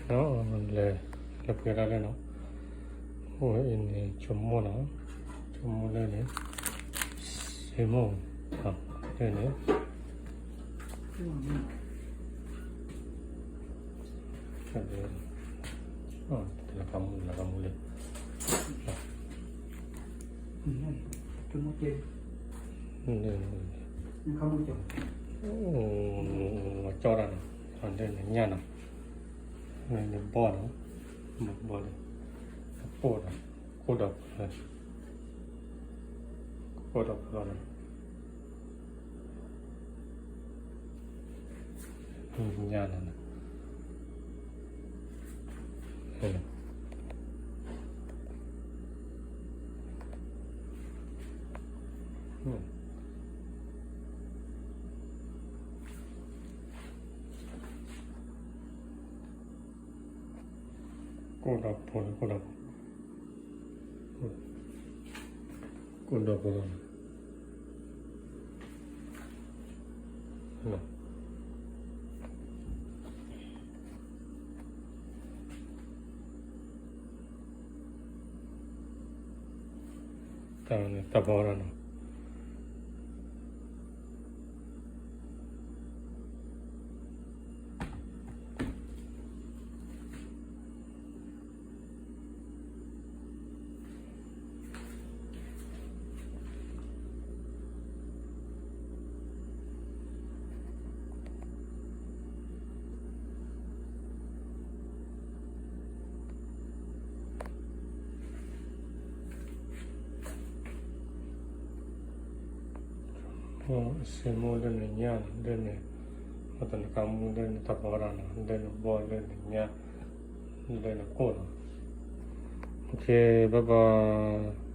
nó là cái ra đây nó ôi này chấm món nó chấm món đây này xem món đây này là kamu lihat cuma chơi không chơi cho ra này còn đây là nhà nào này là bò đó một bò này bò này cô độc rồi này nhà này cô độc rồi tập vào rồi semua dan nya dan matan kamu dan taparan dan bol dan nya dan kon. Okay, bye bye.